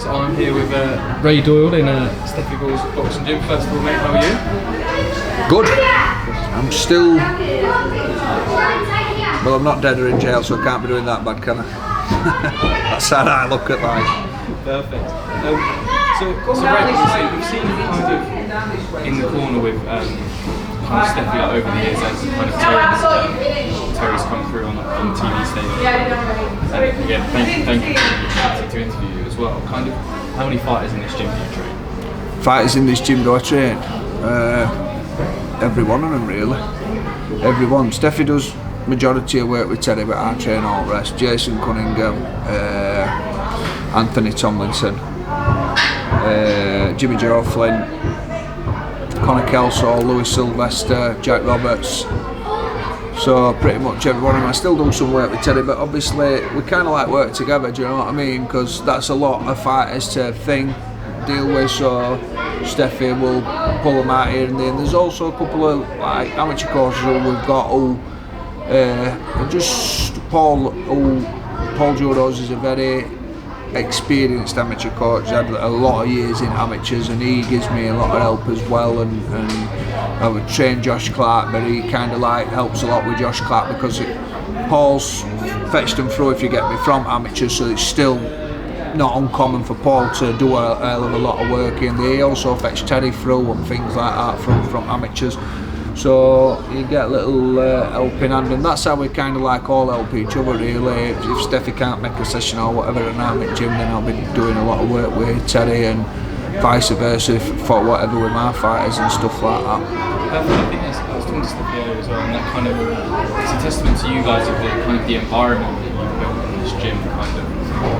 So I'm here with Ray Doyle in Steffi Ball's boxing gym. First of all, mate, how are you? Good. I'm still... Well, I'm not dead or in jail, so I can't be doing that bad, can I? That's how I look at life. Perfect. So Ray, we've seen you kind of in the corner with kind of Steffi like, over the years as kind of Terry's come through on the TV stage. And again, thank you for the opportunity to interview you as well. Kind of, how many fighters in this gym do you train? Fighters in this gym do I train? Every one of them, really. Every one. Steffi does majority of work with Terry, but I train all the rest. Jason Cunningham, Anthony Tomlinson, Jimmy Joe Flynn, Connor Kelsall, Louis Sylvester, Jack Roberts. So pretty much every one of them. I still do some work with Terry, but obviously we kind of like work together, do you know what I mean? Because that's a lot of fighters to deal with, so Steffi will pull them out here and there. And there's also a couple of like amateur courses who we've got who just Paul Judos is a very experienced amateur coach. He's had a lot of years in amateurs and he gives me a lot of help as well, and I would train Josh Clark, but he kind of like helps a lot with Josh Clark because Paul's fetched him through, if you get me, from amateurs, so it's still not uncommon for Paul to do a hell of a lot of work in there. He also fetched Terry through and things like that from amateurs. So you get a little helping hand, and that's how we kind of like all help each other really. If Steffi can't make a session or whatever and I'm at gym, then I'll be doing a lot of work with Terry and vice versa for whatever with my fighters and stuff like that. I think I was talking to Steffi earlier as well, and that kind of, it's a testament to you guys of the kind of the environment that you've built in this gym, kind of.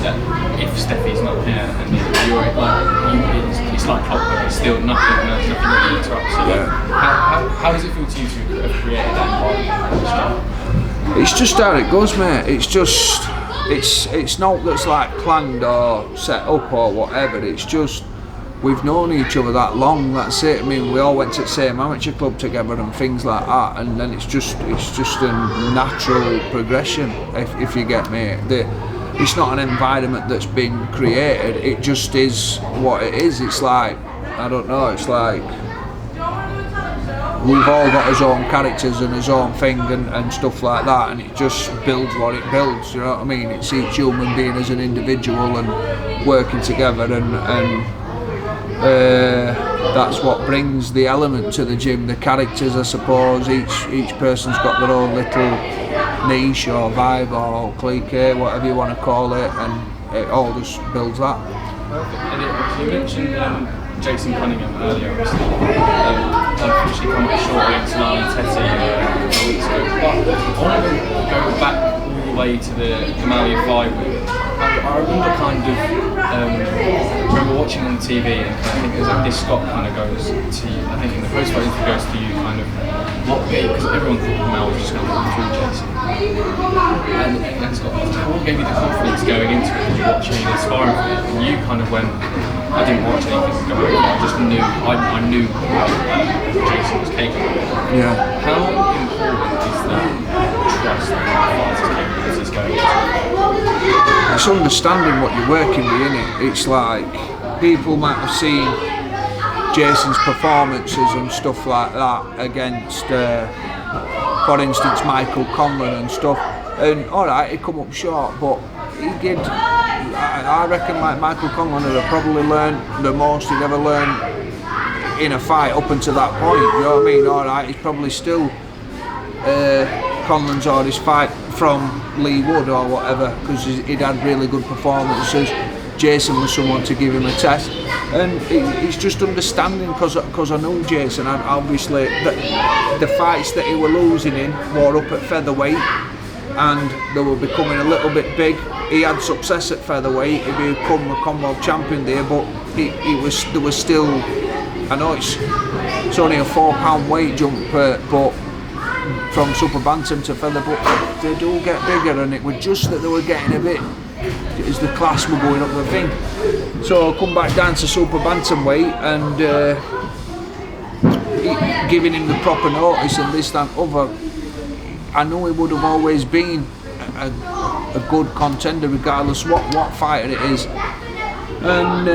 That if Steffi's not here and you're like, it's like clockwork, it's still nothing really interrupts you. Yeah. How does it feel to you to have created that environment? It's just how it goes, mate. It's just, it's not that's like planned or set up or whatever. It's just we've known each other that long. That's it. I mean, we all went to the same amateur club together and things like that, and then it's just a natural progression. If you get me. It's not an environment that's been created, it just is what it is. It's like, I don't know, it's like we've all got our own characters and our own thing and stuff like that, and it just builds what it builds, you know what I mean? It's each human being as an individual and working together, and that's what brings the element to the gym, the characters, I suppose. Each person's got their own little niche or vibe or clique, whatever you want to call it, and it all just builds that. Perfect. And you mentioned Jason Cunningham earlier, obviously. Unfortunately come up short against Lyle and Tete a couple weeks ago. But I want to go back all the way to the Gamaliel 5 week. I remember kind of remember watching on TV, and I think it was like this Scott kind of goes to you, I think in the post-fight interview goes to you kind of what gave, because everyone thought Mel was just going to run through Jason. And Scott, what gave you the confidence going into it? Did you watching and inspiring for it? And you kind of went, I didn't watch anything going on, I just knew, I knew Jason was capable of. Yeah. How important is that trust that fighters capable as he's going into it? It's understanding what you're working with, innit? It's like people might have seen Jason's performances and stuff like that against, for instance, Michael Conlan and stuff, and alright, he come up short, but he did. I reckon like Michael Conlan would have probably learned the most he'd ever learned in a fight up until that point, you know what I mean? Alright, he's probably still Conlan's or his fight from Lee Wood or whatever, because he'd had really good performances. Jason was someone to give him a test, and it's just understanding, because I know Jason, and obviously the fights that he were losing in were up at featherweight and they were becoming a little bit big. He had success at featherweight, he became a Commonwealth champion there, but there was still, I know it's only a £4 weight jump, but from super bantam to feather, but they do get bigger, and it was just that they were getting a bit, as the class were going up the thing. So come back down to super bantamweight and giving him the proper notice and this, that, other. I know he would have always been a good contender regardless what fighter it is. and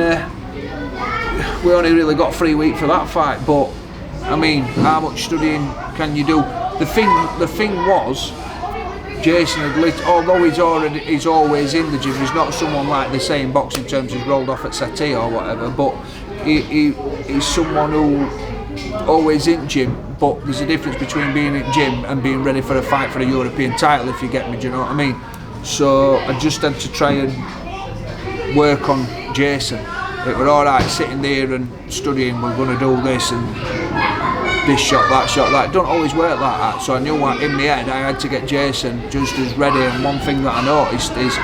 we only really got 3 weeks for that fight. But I mean, how much studying can you do? The thing was, Jason had although he's always in the gym. He's not someone like they say in boxing terms he's rolled off at settee or whatever. But he's someone who always in gym. But there's a difference between being in gym and being ready for a fight for a European title. If you get me, do you know what I mean? So I just had to try and work on Jason. It was alright sitting there and studying. We're going to do this and this shot, that. It don't always work like that. So I knew what in my head I had to get Jason just as ready. And one thing that I noticed is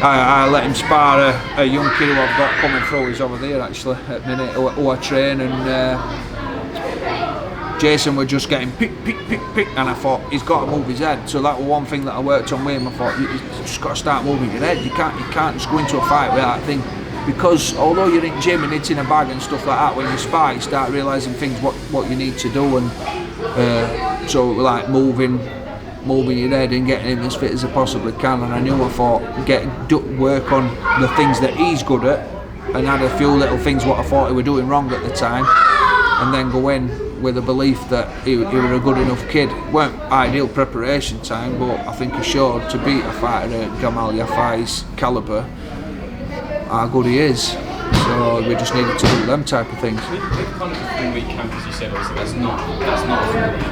I let him spar a young kid who I've got coming through. He's over there actually at the minute, who I train, and Jason were just getting pick, and I thought he's got to move his head. So that was one thing that I worked on with him. I thought you just got to start moving your head. You can't just go into a fight with that thing, because although you're in gym and it's in a bag and stuff like that, when you spar you start realising things what you need to do, and so like moving your head and getting him as fit as I possibly can. And I knew I thought work on the things that he's good at, and had a few little things what I thought he were doing wrong at the time, and then go in with a belief that he was a good enough kid. Weren't ideal preparation time, but I think he showed to beat a fighter at Gamal Yafai's calibre how good he is. So we just needed to do them type of things. With kind of a 3-week camp, as you said, obviously that's not a full week.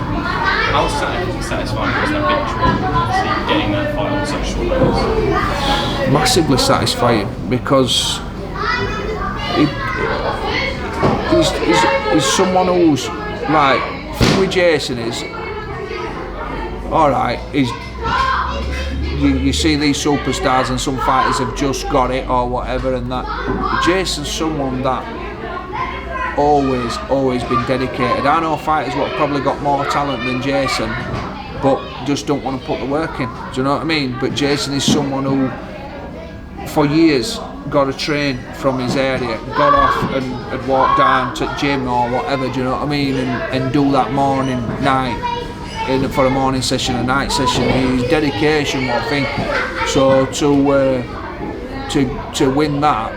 How satisfying was that victory? Obviously getting that fight on such short notice. Massively satisfying, because he's someone who's like, the thing with Jason is, alright, you see these superstars and some fighters have just got it or whatever and that. Jason's someone that always been dedicated. I know fighters what have probably got more talent than Jason, but just don't want to put the work in. Do you know what I mean? But Jason is someone who, for years, got to train from his area, got off and walked down to gym or whatever, do you know what I mean, and do that morning, night, for a morning session, a night session. His dedication, one thing. So to win that,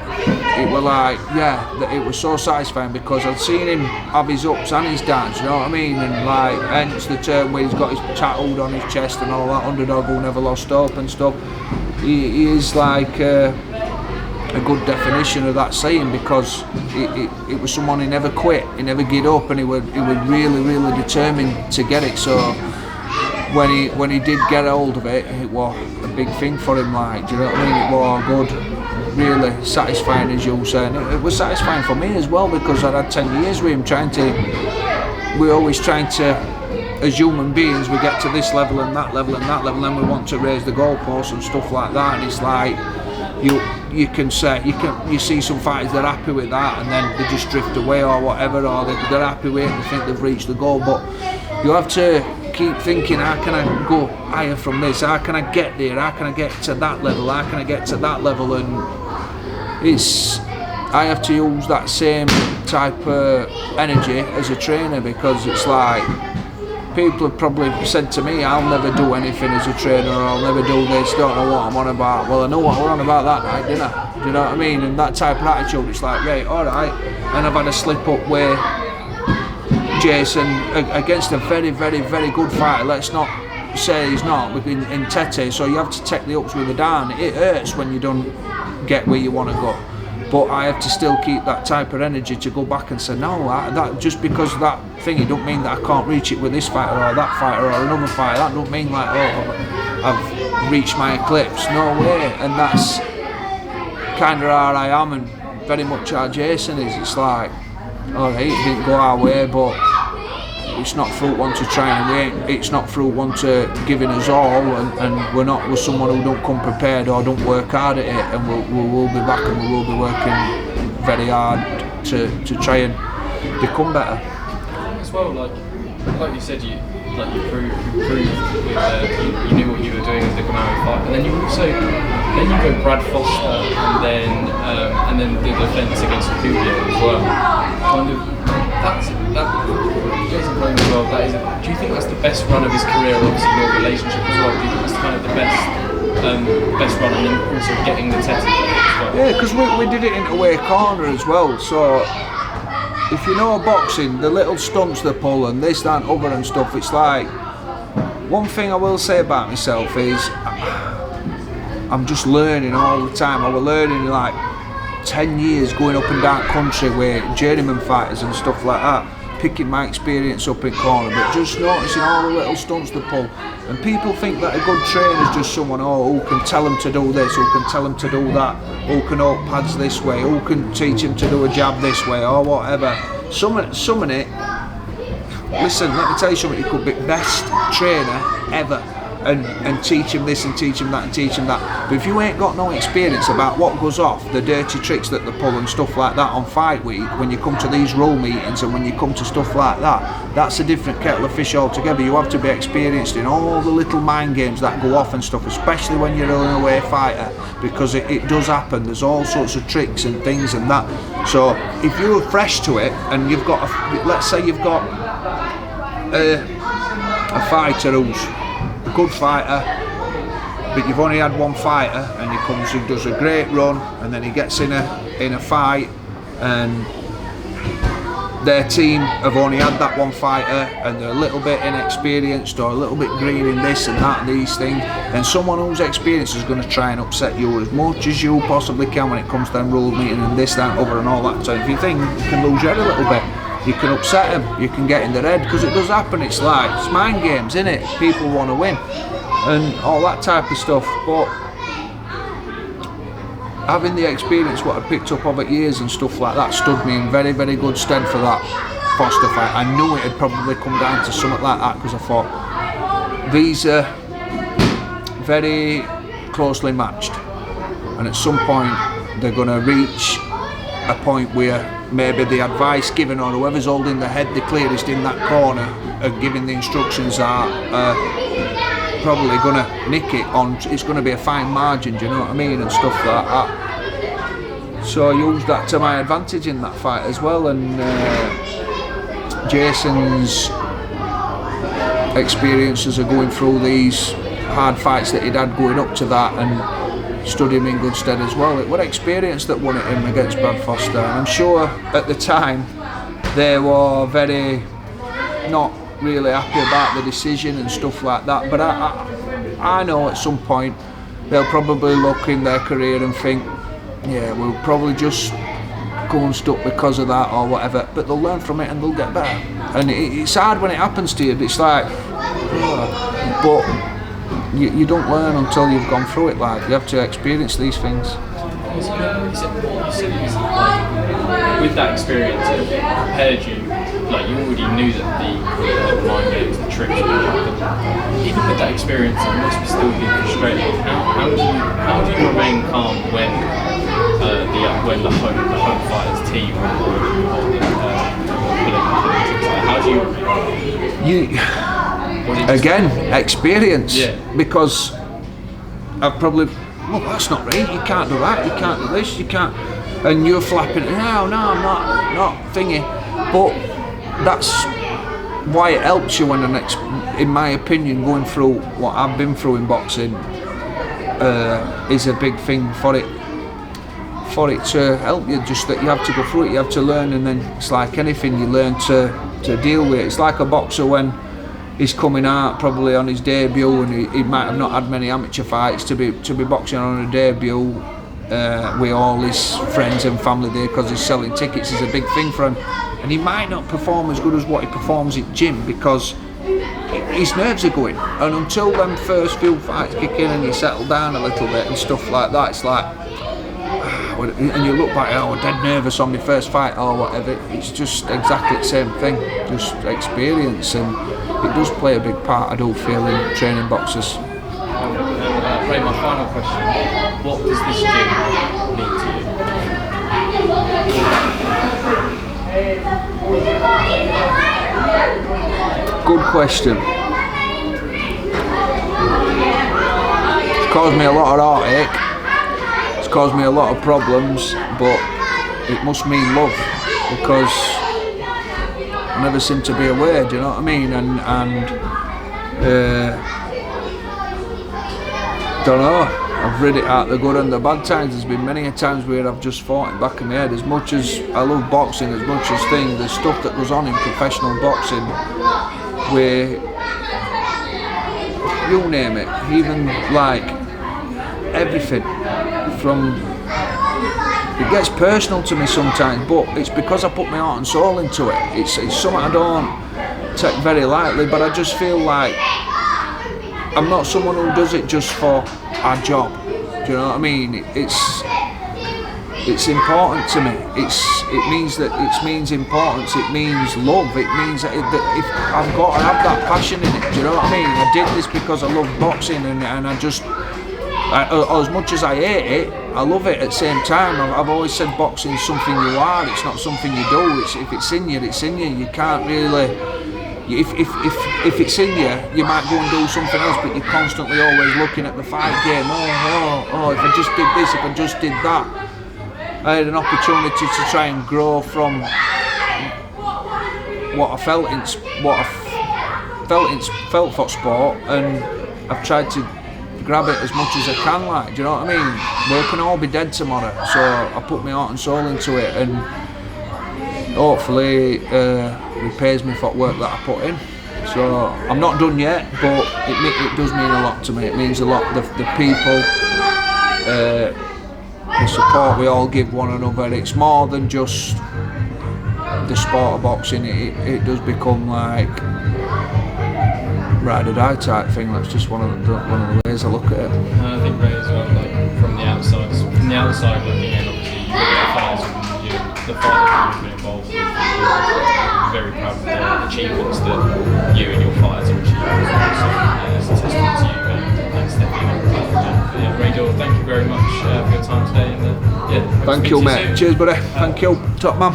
it was like, yeah, it was so satisfying, because I'd seen him have his ups and his downs, you know what I mean, and like, hence the term where he's got his tattooed on his chest and all that, underdog who never lost hope and stuff. He is like a good definition of that saying, because it was someone who never quit, he never gave up, and he was really determined to get it. So when he did get hold of it, it was a big thing for him, like, do you know what I mean? It was good, really satisfying, as you say, and it was satisfying for me as well, because I'd had 10 years with him we're always trying to, as human beings, we get to this level and that level and that level, and then we want to raise the goalposts and stuff like that, and it's like, you can say, you see some fighters they're happy with that and then they just drift away or whatever, or they're happy with it and they think they've reached the goal. But you have to keep thinking, how can I go higher from this? How can I get there? How can I get to that level? How can I get to that level? And I have to use that same type of energy as a trainer, because it's like, people have probably said to me, I'll never do anything as a trainer, or I'll never do this, don't know what I'm on about. Well, I know what we're on about that night, didn't I? Do you know what I mean? And that type of attitude, it's like, right, alright. And I've had a slip up where Jason, against a very good fighter, let's not say he's not, but in Tete, so you have to take the ups with the down. It hurts when you don't get where you want to go. But I have to still keep that type of energy to go back and say, no, that just because of that thing, it don't mean that I can't reach it with this fighter or that fighter or another fighter. That don't mean like, oh, I've reached my eclipse. No way. And that's kind of how I am, and very much how Jason is. It's like, alright, it didn't go our way, but it's not through one to try and win. It's not through one to giving us all, and we're not with someone who don't come prepared or don't work hard at it, and we'll be back, and we will be working very hard to try and become better. As well, like you said, you proved you knew what you were doing with the Gamari fight, and then you go Brad Foster, and then the defence against Pugliese as well. Kind of Jason Cunningham as well. Do you think that's the best run of his career? Obviously, your relationship as well. Do you think that's kind of the best run, and then also getting the Tete? as well. Yeah, because we did it in away corner as well. So if you know boxing, the little stunts they pull and this, that, and other and stuff, it's like, one thing I will say about myself is I'm just learning all the time. I was learning like 10 years going up and down country with journeyman fighters and stuff like that, picking my experience up in corner, but just noticing all the little stunts they pull. And people think that a good trainer is just someone who can tell them to do this, who can tell them to do that, who can hold pads this way, who can teach them to do a jab this way or whatever. Some of it, listen, let me tell you something, you could be best trainer ever and teach him this and teach him that and teach him that. But if you ain't got no experience about what goes off, the dirty tricks that they pull and stuff like that on fight week, when you come to these rule meetings and when you come to stuff like that, that's a different kettle of fish altogether. You have to be experienced in all the little mind games that go off and stuff, especially when you're an away fighter, because it does happen. There's all sorts of tricks and things and that. So if you're fresh to it and you've got, let's say you've got a fighter who's a good fighter, but you've only had one fighter, and he comes and does a great run, and then he gets in a fight, and their team have only had that one fighter, and they're a little bit inexperienced or a little bit green in this and that and these things, then someone who's experienced is going to try and upset you as much as you possibly can when it comes to them rule meeting and this, that, and other and all that. So if you think you can lose your head a little bit, you can upset them, you can get in their head, because it does happen. It's like, it's mind games, isn't it? People want to win and all that type of stuff. But having the experience what I picked up over years and stuff like that stood me in very, very good stead for that Foster fight. I knew it had probably come down to something like that, because I thought these are very closely matched, and at some point they're going to reach a point where maybe the advice given or whoever's holding the head the clearest in that corner and giving the instructions are probably going to nick it on. It's going to be a fine margin, do you know what I mean, and stuff like that. So I used that to my advantage in that fight as well. And Jason's experiences of going through these hard fights that he'd had going up to that and stood him in good stead as well. It was experience that won it him against Brad Foster, and I'm sure at the time they were very not really happy about the decision and stuff like that, but I know at some point they'll probably look in their career and think, yeah, we'll probably just go unstuck because of that or whatever, but they'll learn from it and they'll get better. And it's hard when it happens to you, but it's like, but you don't learn until you've gone through it. Like, you have to experience these things. With that experience, it prepared you, like you already knew that the mind games, the tricks would happen. Even with that experience, it must be still be frustrating. How do you remain calm when the home fighter's team or pulling tricks? How do you? Again, experience. Yeah. Because I've probably, well, that's not right, you can't do that, you can't do this, you can't, and you're flapping, no, I'm not thingy. But that's why it helps you when in my opinion, going through what I've been through in boxing is a big thing for it to help you. Just that you have to go through it, you have to learn, and then it's like anything, you learn to deal with it. It's like a boxer when he's coming out probably on his debut, and he might have not had many amateur fights, to be boxing on a debut with all his friends and family there because he's selling tickets is a big thing for him, and he might not perform as good as what he performs at gym because his nerves are going, and until them first few fights kick in and you settle down a little bit and stuff like that, it's like, and you look back, oh, I'm dead nervous on my first fight or whatever. It's just exactly the same thing, just experience, and it does play a big part, I do feel, in training boxers. Ray, my final question, what does this gym mean to you? Good question. It's caused me a lot of heartache, it's caused me a lot of problems, but it must mean love, because I never seem to be aware, do you know what I mean? And don't know, I've read it out the good and the bad times. There's been many a times where I've just fought it back in my head. As much as I love boxing, as much as there's stuff that goes on in professional boxing where you name it, even like everything from, it gets personal to me sometimes, but it's because I put my heart and soul into it. It's something I don't take very lightly, but I just feel like I'm not someone who does it just for a job. Do you know what I mean? It's important to me. It means importance. It means love. It means that if I've got to have that passion in it. Do you know what I mean? I did this because I love boxing, and I just, as much as I hate it, I love it at the same time. I've always said boxing is something you are. It's not something you do. If it's in you, it's in you. You can't really. If it's in you might go and do something else, but you're constantly always looking at the fight game. Oh, if I just did this, if I just did that. I had an opportunity to try and grow from what I felt for sport, and I've tried to grab it as much as I can. Like, do you know what I mean? We can all be dead tomorrow, so I put my heart and soul into it, and hopefully repays me for the work that I put in. So I'm not done yet, but it does mean a lot to me. It means a lot. The people, the support we all give one another. It's more than just the sport of boxing. It does become like ride or die type thing. That's just one of the ways I look at it. And I think Ray as well, like from the outside looking in, obviously you look at the fighters and the fighters you've been involved with. I'm very proud of the achievements that you and your fighters have achieved. So it's a testament to you and stepping up. Yeah, Ray Doyle, thank you very much for your time today. And, thank you, mate. Cheers, buddy. Thank you. Top man.